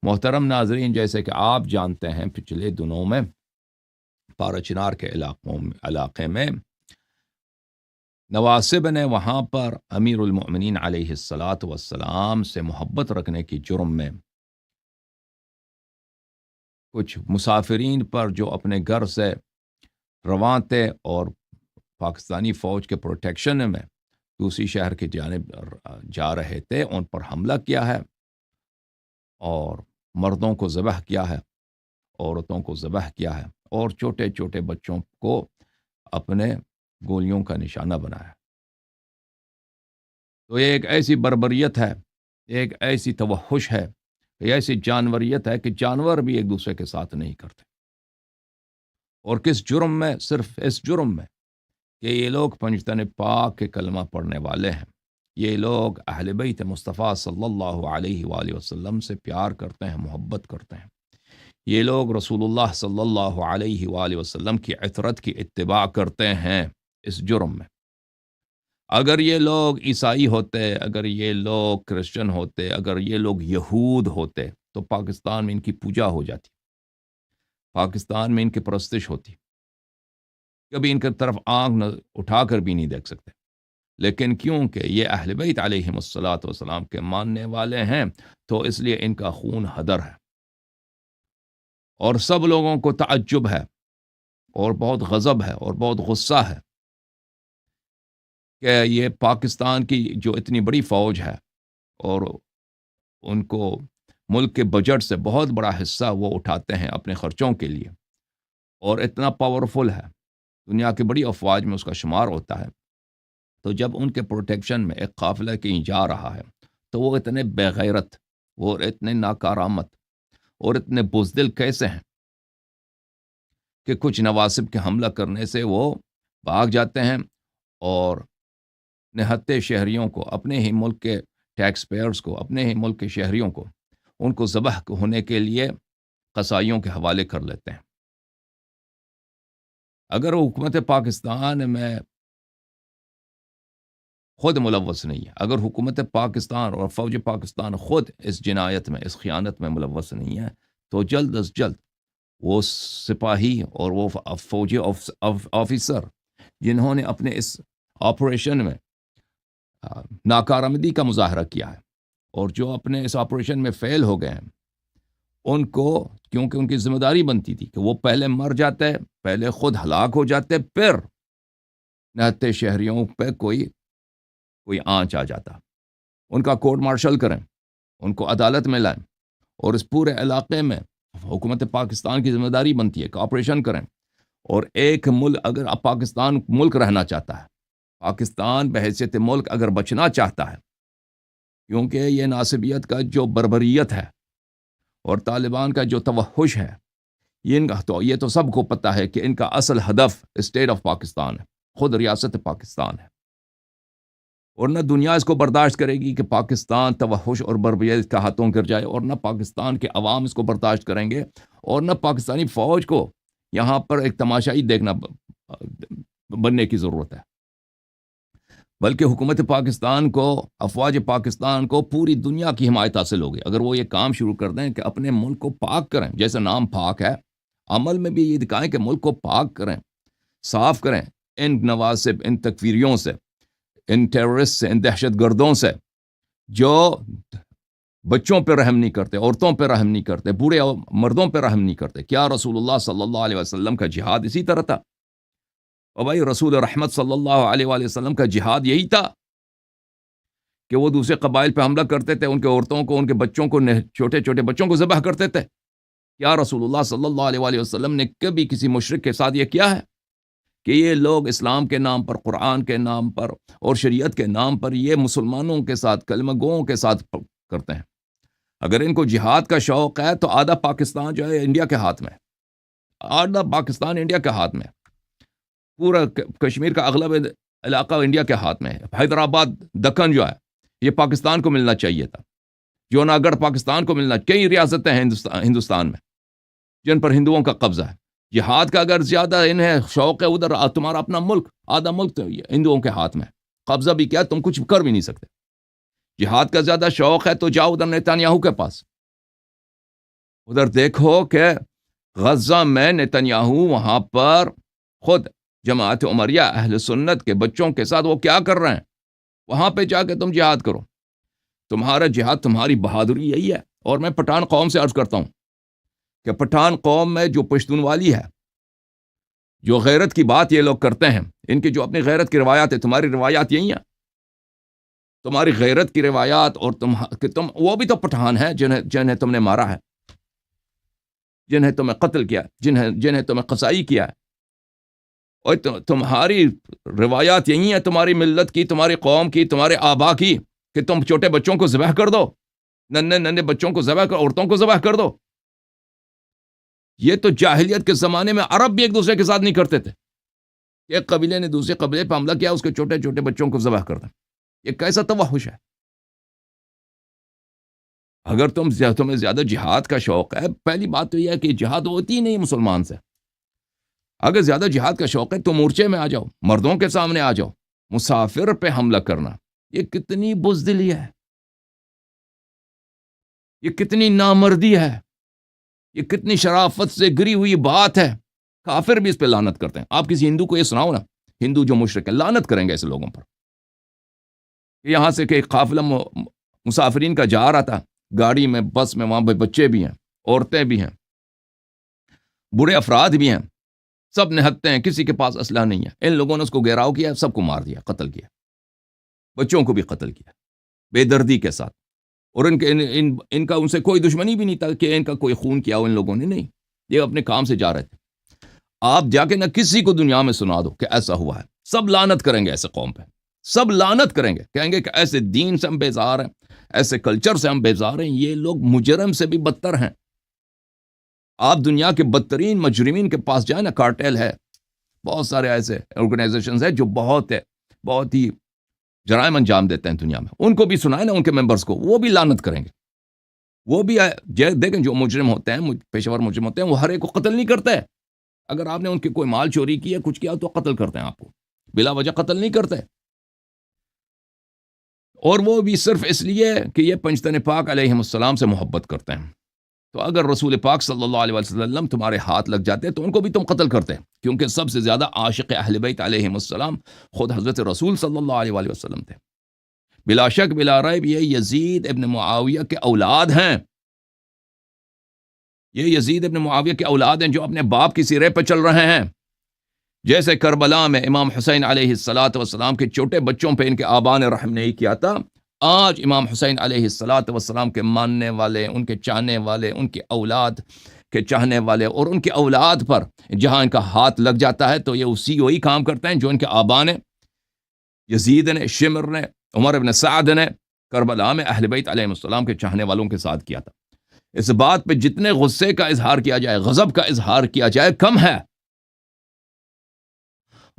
محترم ناظرین، جیسے کہ آپ جانتے ہیں پچھلے دنوں میں پارا چنار کے علاقے میں نواسب نے وہاں پر امیر المؤمنین علیہ الصلاۃ والسلام سے محبت رکھنے کی جرم میں کچھ مسافرین پر جو اپنے گھر سے رواں تھے اور پاکستانی فوج کے پروٹیکشن میں دوسری شہر کی جانب جا رہے تھے، ان پر حملہ کیا ہے اور مردوں کو ذبح کیا ہے، عورتوں کو ذبح کیا ہے اور چھوٹے چھوٹے بچوں کو اپنے گولیوں کا نشانہ بنایا۔ تو یہ ایک ایسی بربریت ہے، ایک ایسی توحش ہے، یہ ایسی جانوریت ہے کہ جانور بھی ایک دوسرے کے ساتھ نہیں کرتے۔ اور کس جرم میں؟ صرف اس جرم میں کہ یہ لوگ پنجتن پاک کے کلمہ پڑھنے والے ہیں، یہ لوگ اہل بیت مصطفیٰ صلی اللہ علیہ وآلہ وسلم سے پیار کرتے ہیں، محبت کرتے ہیں، یہ لوگ رسول اللہ صلی اللہ علیہ وآلہ وسلم کی عطرت کی اتباع کرتے ہیں۔ اس جرم میں اگر یہ لوگ عیسائی ہوتے، اگر یہ لوگ کرسچن ہوتے، اگر یہ لوگ یہود ہوتے تو پاکستان میں ان کی پوجا ہو جاتی، پاکستان میں ان کی پرستش ہوتی، کبھی ان کی طرف آنکھ اٹھا کر بھی نہیں دیکھ سکتے۔ لیکن کیونکہ یہ اہل بیت علیہم الصلاۃ والسلام کے ماننے والے ہیں تو اس لیے ان کا خون حدر ہے، اور سب لوگوں کو تعجب ہے اور بہت غضب ہے اور بہت غصہ ہے کہ یہ پاکستان کی جو اتنی بڑی فوج ہے اور ان کو ملک کے بجٹ سے بہت بڑا حصہ وہ اٹھاتے ہیں اپنے خرچوں کے لیے، اور اتنا پاورفل ہے، دنیا کی بڑی افواج میں اس کا شمار ہوتا ہے، تو جب ان کے پروٹیکشن میں ایک قافلہ کہیں جا رہا ہے تو وہ اتنے بے غیرت اور اتنے ناکارآمد اور اتنے بزدل کیسے ہیں کہ کچھ نواسب کے حملہ کرنے سے وہ بھاگ جاتے ہیں اور نہتے شہریوں کو، اپنے ہی ملک کے ٹیکس پیئرز کو، اپنے ہی ملک کے شہریوں کو، ان کو ذبح ہونے کے لیے قصائیوں کے حوالے کر لیتے ہیں۔ اگر حکومت پاکستان میں خود ملوث نہیں ہے، اگر حکومت پاکستان اور فوج پاکستان خود اس جنایت میں، اس خیانت میں ملوث نہیں ہے تو جلد از جلد وہ سپاہی اور وہ فوجی آفیسر جنہوں نے اپنے اس آپریشن میں ناکارآمدی کا مظاہرہ کیا ہے اور جو اپنے اس آپریشن میں فیل ہو گئے ہیں، ان کو، کیونکہ ان کی ذمہ داری بنتی تھی کہ وہ پہلے مر جاتے، پہلے خود ہلاک ہو جاتے، پھر نہتے شہریوں پہ کوئی آنچ آ جاتا، ان کا کورٹ مارشل کریں، ان کو عدالت میں لائیں، اور اس پورے علاقے میں حکومت پاکستان کی ذمہ داری بنتی ہے کہ آپریشن کریں۔ اور ایک ملک، اگر پاکستان ملک رہنا چاہتا ہے، پاکستان بحیثیت ملک اگر بچنا چاہتا ہے، کیونکہ یہ ناصبیت کا جو بربریت ہے اور طالبان کا جو توحش ہے، یہ تو سب کو پتہ ہے کہ ان کا اصل ہدف اسٹیٹ آف پاکستان ہے، خود ریاست پاکستان ہے، اور نہ دنیا اس کو برداشت کرے گی کہ پاکستان توحش اور بربریت کا ہاتھوں گر جائے، اور نہ پاکستان کے عوام اس کو برداشت کریں گے، اور نہ پاکستانی فوج کو یہاں پر ایک تماشائی دیکھنا بننے کی ضرورت ہے، بلکہ حکومت پاکستان کو، افواج پاکستان کو پوری دنیا کی حمایت حاصل ہوگی اگر وہ یہ کام شروع کر دیں کہ اپنے ملک کو پاک کریں، جیسے نام پاک ہے، عمل میں بھی یہ دکھائیں کہ ملک کو پاک کریں، صاف کریں ان نواسب، ان تکفیریوں سے، ان ٹیررسٹ سے، ان دہشت گردوں سے جو بچوں پہ رحم نہیں کرتے، عورتوں پہ رحم نہیں کرتے، بوڑھے مردوں پہ رحم نہیں کرتے۔ کیا رسول اللہ صلی اللہ علیہ وسلم کا جہاد اسی طرح تھا؟ اور بھائی رسول رحمت صلی اللہ علیہ وآلہ وسلم کا جہاد یہی تھا کہ وہ دوسرے قبائل پہ حملہ کرتے تھے، ان کے عورتوں کو، ان کے بچوں کو، چھوٹے چھوٹے بچوں کو ذبح کرتے تھے؟ کیا رسول اللہ صلی اللہ علیہ وآلہ وسلم نے کبھی کسی مشرک کے ساتھ یہ کیا ہے کہ یہ لوگ اسلام کے نام پر، قرآن کے نام پر اور شریعت کے نام پر یہ مسلمانوں کے ساتھ، کلمہ گوؤں کے ساتھ کرتے ہیں؟ اگر ان کو جہاد کا شوق ہے تو آدھا پاکستان جو ہے انڈیا کے ہاتھ میں، آدھا پاکستان انڈیا کے ہاتھ میں، پورا کشمیر کا اغلب علاقہ انڈیا کے ہاتھ میں ہے، حیدرآباد، دکن جو ہے یہ پاکستان کو ملنا چاہیے تھا، جوناگڑھ پاکستان کو ملنا، کئی ریاستیں ہیں ہندوستان میں جن پر ہندوؤں کا قبضہ ہے۔ جہاد کا اگر زیادہ انہیں شوق ہے ادھر، تمہارا اپنا ملک، آدھا ملک تو ہندوؤں کے ہاتھ میں، قبضہ بھی کیا، تم کچھ کر بھی نہیں سکتے۔ جہاد کا زیادہ شوق ہے تو جاؤ ادھر نیتانیاہو کے پاس، ادھر دیکھو کہ غزہ میں نتنیاہو وہاں پر خود جماعت عمریہ اہل سنت کے بچوں کے ساتھ وہ کیا کر رہے ہیں؟ وہاں پہ جا کے تم جہاد کرو. تمہارا جہاد، تمہاری بہادری یہی ہے. اور میں پٹھان قوم سے عرض کرتا ہوں کہ پٹھان قوم میں جو پشتون والی ہے، جو غیرت کی بات یہ لوگ کرتے ہیں، ان کی جو اپنی غیرت کی روایات ہے، تمہاری روایات یہی ہیں. تمہاری غیرت کی روایات اور تم وہ بھی تو پٹھان ہیں جنہیں تم نے مارا ہے، جنہیں تمہیں قتل کیا، جنہیں تمہیں قصائی کیا ہے. اور تمہاری روایات یہی ہیں، تمہاری ملت کی، تمہاری قوم کی، تمہارے آبا کی، کہ تم چھوٹے بچوں کو ذبح کر دو، ننے بچوں کو ذبح کر، عورتوں کو ذبح کر دو. یہ تو جاہلیت کے زمانے میں عرب بھی ایک دوسرے کے ساتھ نہیں کرتے تھے. ایک قبیلے نے دوسرے قبیلے پہ حملہ کیا، اس کے چھوٹے چھوٹے بچوں کو ذبح کر دیں. یہ کیسا توحش ہے؟ اگر تمہیں زیادہ جہاد کا شوق ہے، پہلی بات تو یہ ہے کہ جہاد ہوتی ہی نہیں مسلمان سے. اگر زیادہ جہاد کا شوق ہے تو مورچے میں آ جاؤ، مردوں کے سامنے آ جاؤ. مسافر پہ حملہ کرنا یہ کتنی بزدلی ہے، یہ کتنی نامردی ہے، یہ کتنی شرافت سے گری ہوئی بات ہے. کافر بھی اس پہ لعنت کرتے ہیں. آپ کسی ہندو کو یہ سناؤ نا، ہندو جو مشرک ہے، لعنت کریں گے ایسے لوگوں پر. یہاں سے کہ قافلہ مسافرین کا جا رہا تھا گاڑی میں، بس میں، وہاں پہ بچے بھی ہیں، عورتیں بھی ہیں، بڑے افراد بھی ہیں، سب نہتے ہیں، کسی کے پاس اسلحہ نہیں ہے. ان لوگوں نے اس کو گھیراؤ کیا، سب کو مار دیا، قتل کیا، بچوں کو بھی قتل کیا بے دردی کے ساتھ. اور ان کا ان سے کوئی دشمنی بھی نہیں تھا کہ ان کا کوئی خون کیا ہو ان لوگوں نے، نہیں، یہ اپنے کام سے جا رہے تھے. آپ جا کے نہ کسی کو دنیا میں سنا دو کہ ایسا ہوا ہے، سب لعنت کریں گے ایسے قوم پہ، سب لعنت کریں گے، کہیں گے کہ ایسے دین سے ہم بیزار ہیں، ایسے کلچر سے ہم بیزار ہیں. یہ لوگ مجرم سے بھی بدتر ہیں. آپ دنیا کے بدترین مجرمین کے پاس جائیں نا، کارٹیل ہے، بہت سارے ایسے آرگنائزیشنز ہیں جو بہت ہی جرائم انجام دیتے ہیں دنیا میں. ان کو بھی سنائے نا، ان کے ممبرز کو، وہ بھی لعنت کریں گے. وہ بھی دیکھیں جو مجرم ہوتے ہیں، پیشہ ور مجرم ہوتے ہیں، وہ ہر ایک کو قتل نہیں کرتے. اگر آپ نے ان کے کوئی مال چوری کیا، کچھ کیا، تو قتل کرتے ہیں آپ کو، بلا وجہ قتل نہیں کرتے. اور وہ بھی صرف اس لیے کہ یہ پنجتن پاک علیہ السلام سے محبت کرتے ہیں. تو اگر رسول پاک صلی اللہ علیہ وسلم تمہارے ہاتھ لگ جاتے تو ان کو بھی تم قتل کرتے، کیونکہ سب سے زیادہ عاشق اہل بیت علیہ السلام خود حضرت رسول صلی اللہ علیہ وسلم تھے. بلا شک بلا ریب یہ یزید ابن معاویہ کے اولاد ہیں. یہ یزید ابن معاویہ کے اولاد ہیں جو اپنے باپ کی سیرے پہ چل رہے ہیں. جیسے کربلا میں امام حسین علیہ السلام کے چھوٹے بچوں پہ ان کے آبا نے رحم نہیں کیا تھا، آج امام حسین علیہ السلام کے ماننے والے، ان کے چاہنے والے، ان کی اولاد کے چاہنے والے اور ان کی اولاد پر جہاں ان کا ہاتھ لگ جاتا ہے تو یہ وہی کام کرتے ہیں جو ان کے آبا نے، یزید نے، شمر نے، عمر بن سعد نے کربلا میں اہل بیت علیہ السلام کے چاہنے والوں کے ساتھ کیا تھا. اس بات پہ جتنے غصے کا اظہار کیا جائے، غضب کا اظہار کیا جائے، کم ہے.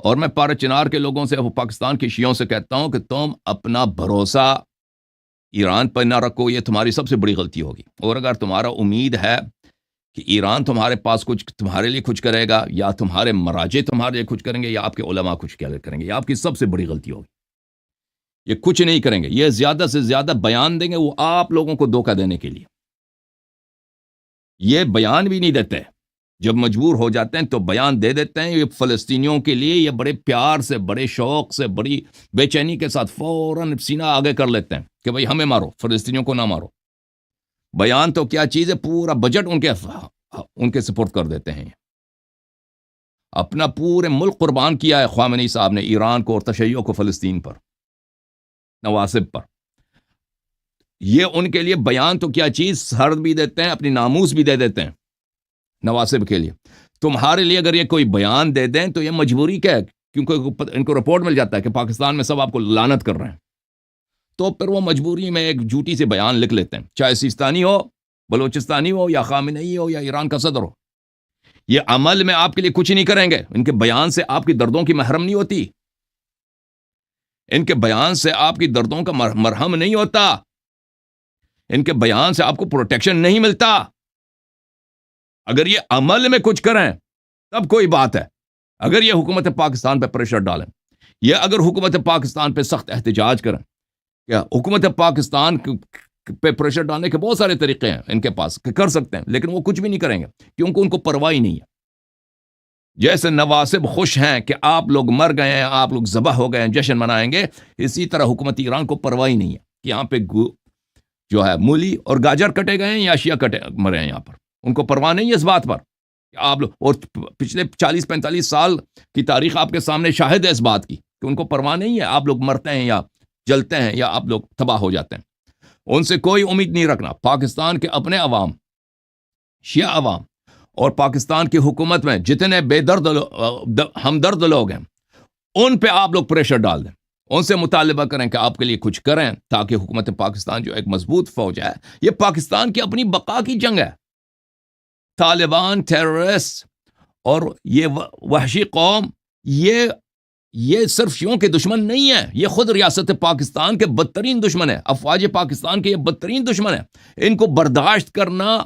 اور میں پارا چنار کے لوگوں سے، پاکستان کے شیعوں سے کہتا ہوں کہ تم اپنا بھروسہ ایران پر نہ رکھو، یہ تمہاری سب سے بڑی غلطی ہوگی. اور اگر تمہارا امید ہے کہ ایران تمہارے پاس کچھ تمہارے لیے کچھ کرے گا، یا تمہارے مراجع تمہارے لیے کچھ کریں گے، یا آپ کے علماء کچھ کیا کریں گے، یہ آپ کی سب سے بڑی غلطی ہوگی. یہ کچھ نہیں کریں گے، یہ زیادہ سے زیادہ بیان دیں گے، وہ آپ لوگوں کو دھوکہ دینے کے لیے. یہ بیان بھی نہیں دیتے، جب مجبور ہو جاتے ہیں تو بیان دے دیتے ہیں. یہ فلسطینیوں کے لیے یہ بڑے پیار سے، بڑے شوق سے، بڑی بے چینی کے ساتھ فوراً سینہ آگے کر لیتے ہیں کہ بھئی ہمیں مارو، فلسطینیوں کو نہ مارو. بیان تو کیا چیز ہے، پورا بجٹ ان کے سپورٹ کر دیتے ہیں. اپنا پورے ملک قربان کیا ہے خامنئی صاحب نے ایران کو اور تشیع کو فلسطین پر، نواسب پر. یہ ان کے لیے بیان تو کیا چیز، سر بھی دیتے ہیں، اپنی ناموس بھی دے دیتے ہیں نواسب کے لیے. تمہارے لیے اگر یہ کوئی بیان دے دیں تو یہ مجبوری کیا ہے، کیونکہ ان کو رپورٹ مل جاتا ہے کہ پاکستان میں سب آپ کو لعنت کر رہے ہیں، تو پھر وہ مجبوری میں ایک جھوٹی سے بیان لکھ لیتے ہیں، چاہے سیستانی ہو، بلوچستانی ہو، یا خامنئی ہو، یا ایران کا صدر ہو. یہ عمل میں آپ کے لیے کچھ نہیں کریں گے. ان کے بیان سے آپ کی دردوں کی محرم نہیں ہوتی، ان کے بیان سے آپ کی دردوں کا مرہم نہیں ہوتا، ان کے بیان سے آپ کو پروٹیکشن نہیں ملتا. اگر یہ عمل میں کچھ کریں تب کوئی بات ہے. اگر یہ حکومت پاکستان پہ پریشر ڈالیں، یا اگر حکومت پاکستان پہ سخت احتجاج کریں، کیا حکومت پاکستان پہ پریشر ڈالنے کے بہت سارے طریقے ہیں ان کے پاس کہ کر سکتے ہیں، لیکن وہ کچھ بھی نہیں کریں گے کیونکہ ان کو پرواہ ہی نہیں ہے. جیسے نواسب خوش ہیں کہ آپ لوگ مر گئے ہیں، آپ لوگ ذبح ہو گئے ہیں، جشن منائیں گے، اسی طرح حکومت ایران کو پرواہ ہی نہیں ہے کہ یہاں پہ جو ہے مولی اور گاجر کٹے گئے ہیں یا اشیاء مرے ہیں. یہاں پر ان کو پرواہ نہیں ہے اس بات پر کہ آپ لوگ، اور پچھلے 40-45 سال کی تاریخ آپ کے سامنے شاہد ہے اس بات کی کہ ان کو پرواہ نہیں ہے آپ لوگ مرتے ہیں یا جلتے ہیں یا آپ لوگ تباہ ہو جاتے ہیں. ان سے کوئی امید نہیں رکھنا. پاکستان کے اپنے عوام، شیعہ عوام اور پاکستان کی حکومت میں جتنے بے درد ہمدرد لوگ ہیں، ان پہ آپ لوگ پریشر ڈال دیں، ان سے مطالبہ کریں کہ آپ کے لیے کچھ کریں تاکہ حکومت پاکستان جو ایک مضبوط فوج ہے، یہ پاکستان کی اپنی بقا کی جنگ ہے. طالبان، ٹیررسٹ اور یہ وحشی قوم یہ صرف شیعوں کے دشمن نہیں ہیں، یہ خود ریاست پاکستان کے بدترین دشمن ہیں. افواج پاکستان کے یہ بدترین دشمن ہیں. ان کو برداشت کرنا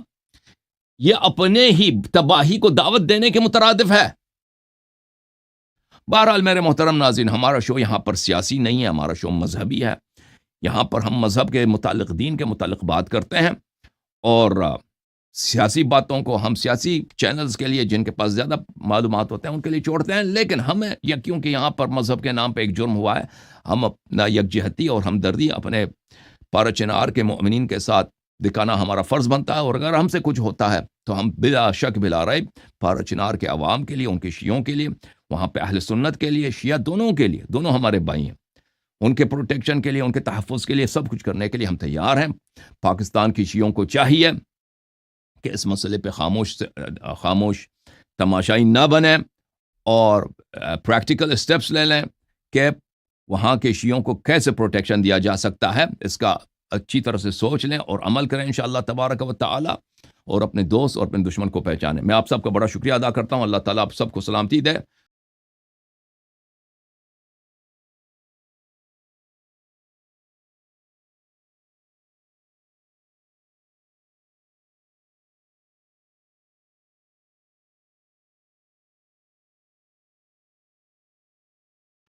یہ اپنے ہی تباہی کو دعوت دینے کے مترادف ہے. بہرحال میرے محترم ناظرین، ہمارا شو یہاں پر سیاسی نہیں ہے، ہمارا شو مذہبی ہے. یہاں پر ہم مذہب کے متعلق، دین کے متعلق بات کرتے ہیں، اور سیاسی باتوں کو ہم سیاسی چینلز کے لیے جن کے پاس زیادہ معلومات ہوتے ہیں ان کے لیے چھوڑتے ہیں. لیکن ہمیں کیونکہ یہاں پر مذہب کے نام پہ ایک جرم ہوا ہے، ہم اپنا یکجہتی اور ہمدردی اپنے پارا چنار کے مؤمنین کے ساتھ دکھانا ہمارا فرض بنتا ہے. اور اگر ہم سے کچھ ہوتا ہے تو ہم بلا شک بلا ریب پارا چنار کے عوام کے لیے، ان کے شیعوں کے لیے، وہاں پہ اہل سنت کے لیے، شیعہ دونوں کے لیے، دونوں ہمارے بھائی ہیں، ان کے پروٹیکشن کے لیے، ان کے تحفظ کے لیے سب کچھ کرنے کے لیے ہم تیار ہیں. پاکستان کی شیعوں کو چاہیے کہ اس مسئلے پہ خاموش تماشائی نہ بنیں اور پریکٹیکل اسٹیپس لے لیں کہ وہاں کے شیعوں کو کیسے پروٹیکشن دیا جا سکتا ہے. اس کا اچھی طرح سے سوچ لیں اور عمل کریں انشاءاللہ تبارک و تعالی، اور اپنے دوست اور اپنے دشمن کو پہچانیں. میں آپ سب کا بڑا شکریہ ادا کرتا ہوں. اللہ تعالیٰ آپ سب کو سلامتی دے.